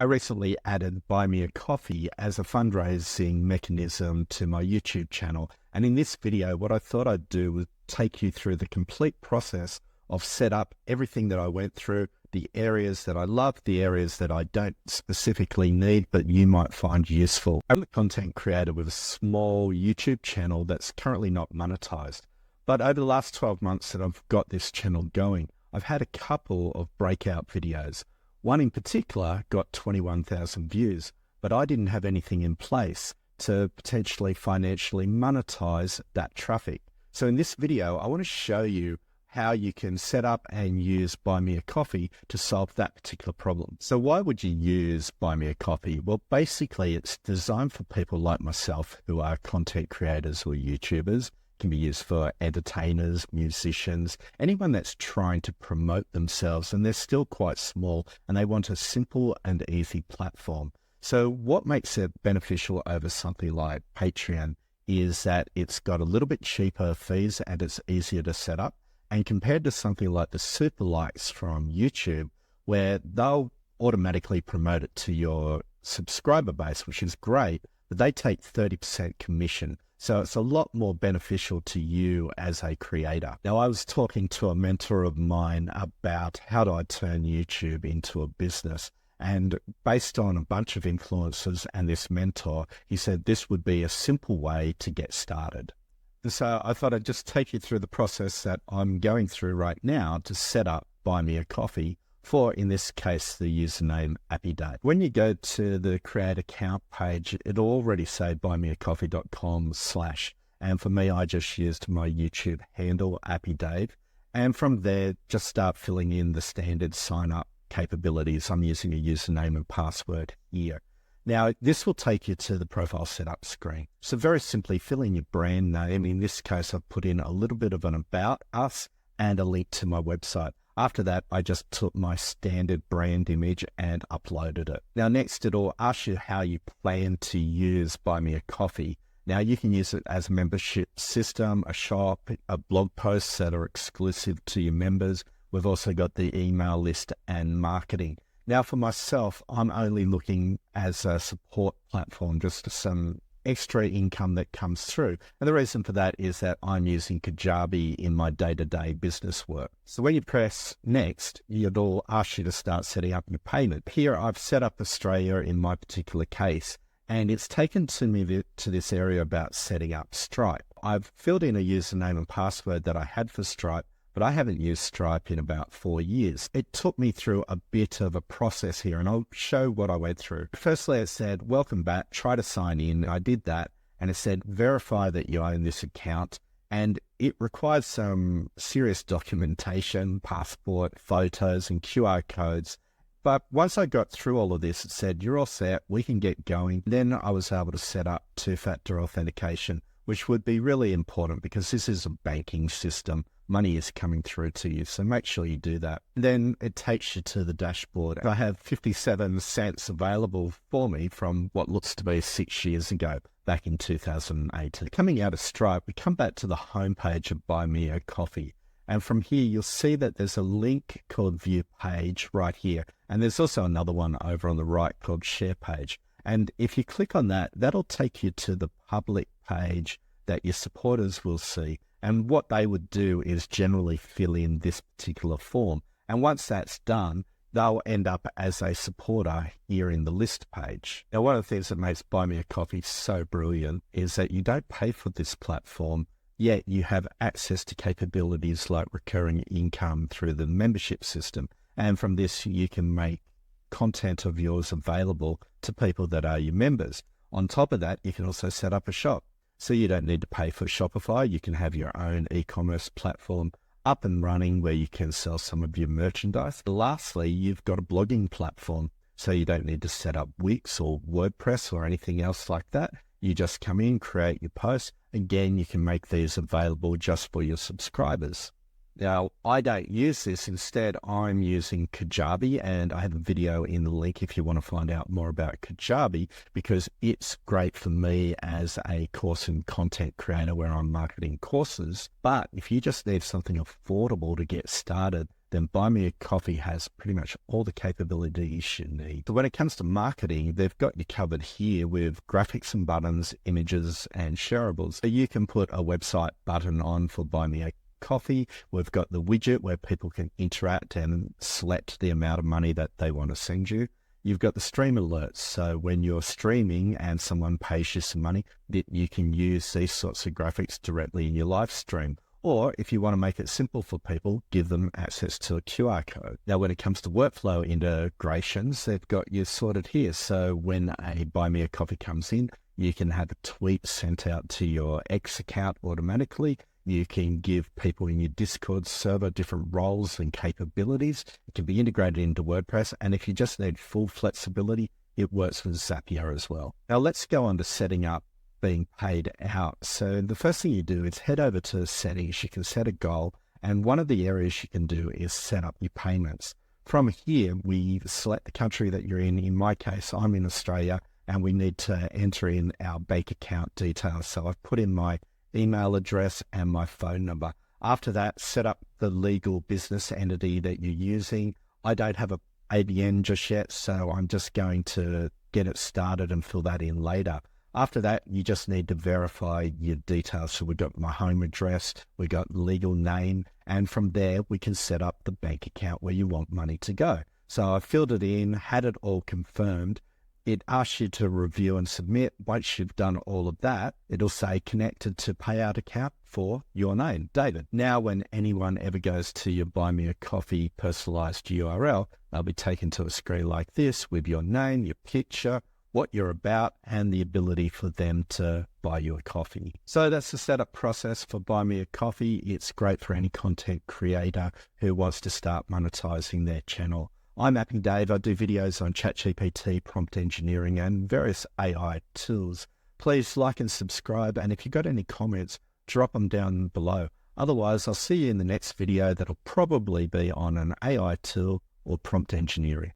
I recently added Buy Me a Coffee as a fundraising mechanism to my YouTube channel. And in this video, what I thought I'd do was take you through the complete process of set up, everything that I went through, the areas that I love, the areas that I don't specifically need, but you might find useful. I'm a content creator with a small YouTube channel that's currently not monetized. But over the last 12 months that I've got this channel going, I've had a couple of breakout videos. One in particular got 21,000 views, but I didn't have anything in place to potentially financially monetize that traffic. So in this video, I want to show you how you can set up and use Buy Me a Coffee to solve that particular problem. So why would you use Buy Me a Coffee? Well, basically it's designed for people like myself who are content creators or YouTubers. Can be used for entertainers, musicians, anyone that's trying to promote themselves and they're still quite small and they want a simple and easy platform. So what makes it beneficial over something like Patreon is that it's got a little bit cheaper fees and it's easier to set up. And compared to something like the super likes from YouTube, where they'll automatically promote it to your subscriber base, which is great, but they take 30% commission. So it's a lot more beneficial to you as a creator. Now, I was talking to a mentor of mine about how do I turn YouTube into a business. And based on a bunch of influences and this mentor, he said this would be a simple way to get started. So I thought I'd just take you through the process that I'm going through right now to set up Buy Me a Coffee for, in this case, the username AppyDave. When you go to the create account page, it'll already say buymeacoffee.com/, and for me, I just used my YouTube handle, AppyDave. And from there, just start filling in the standard sign up capabilities. I'm using a username and password here. Now, this will take you to the profile setup screen. So very simply, fill in your brand name. In this case, I've put in a little bit of an about us and a link to my website. After that, I just took my standard brand image and uploaded it. Now, next, it'll ask you how you plan to use Buy Me a Coffee. Now, you can use it as a membership system, a shop, a blog posts that are exclusive to your members. We've also got the email list and marketing. Now, for myself, I'm only looking as a support platform, just some extra income that comes through. And the reason for that is that I'm using Kajabi in my day-to-day business work. So when you press next, it'll ask you to start setting up your payment. Here, I've set up Australia in my particular case, and it's taken to me to this area about setting up Stripe. I've filled in a username and password that I had for Stripe, but I haven't used Stripe in about 4 years. It took me through a bit of a process here, and I'll show what I went through. Firstly, it said, welcome back, try to sign in. I did that, and it said, verify that you own this account, and it requires some serious documentation, passport, photos, and QR codes. But once I got through all of this, it said, you're all set, we can get going. Then I was able to set up two-factor authentication, which would be really important because this is a banking system. Money is coming through to you, so make sure you do that. Then it takes you to the dashboard. I have 57 cents available for me from what looks to be 6 years ago, back in 2008. Coming out of Stripe, we come back to the homepage of Buy Me a Coffee. And from here, you'll see that there's a link called View Page right here. And there's also another one over on the right called Share Page. And if you click on that, that'll take you to the public page that your supporters will see. And what they would do is generally fill in this particular form. And once that's done, they'll end up as a supporter here in the list page. Now, one of the things that makes Buy Me a Coffee so brilliant is that you don't pay for this platform, yet you have access to capabilities like recurring income through the membership system. And from this, you can make content of yours available to people that are your members. On top of that, you can also set up a shop. So you don't need to pay for Shopify. You can have your own e-commerce platform up and running where you can sell some of your merchandise. Lastly, you've got a blogging platform. So you don't need to set up Wix or WordPress or anything else like that. You just come in, create your posts. Again, you can make these available just for your subscribers. Now, I don't use this. Instead, I'm using Kajabi, and I have a video in the link if you want to find out more about Kajabi, because it's great for me as a course and content creator where I'm marketing courses. But if you just need something affordable to get started, then Buy Me a Coffee has pretty much all the capabilities you need. So when it comes to marketing, they've got you covered here with graphics and buttons, images, and shareables. So you can put a website button on for Buy Me a Coffee. We've got the widget where people can interact and select the amount of money that they want to send you. You've got the stream alerts. So when you're streaming and someone pays you some money, you can use these sorts of graphics directly in your live stream. Or if you want to make it simple for people, give them access to a QR code. Now, when it comes to workflow integrations, they've got you sorted here. So when a Buy Me a Coffee comes in, you can have a tweet sent out to your X account automatically. You can give people in your Discord server different roles and capabilities. It can be integrated into WordPress. And if you just need full flexibility, it works with Zapier as well. Now let's go on to setting up being paid out. So the first thing you do is head over to settings. You can set a goal. And one of the areas you can do is set up your payments. From here, we select the country that you're in. In my case, I'm in Australia, and we need to enter in our bank account details. So I've put in my email address and my phone number. After that, set up the legal business entity that you're using. I don't have a ABN just yet, so I'm just going to get it started and fill that in later. After that, you just need to verify your details. So we've got my home address, we've got legal name, and from there we can set up the bank account where you want money to go. So I filled it in, had it all confirmed. It asks you to review and submit. Once you've done all of that, it'll say connected to payout account for your name, David. Now, when anyone ever goes to your Buy Me a Coffee personalized URL, they'll be taken to a screen like this with your name, your picture, what you're about, and the ability for them to buy you a coffee. So that's the setup process for Buy Me a Coffee. It's great for any content creator who wants to start monetizing their channel. I'm AppyDave. I do videos on ChatGPT, prompt engineering, and various AI tools. Please like and subscribe, and if you've got any comments, drop them down below. Otherwise, I'll see you in the next video that'll probably be on an AI tool or prompt engineering.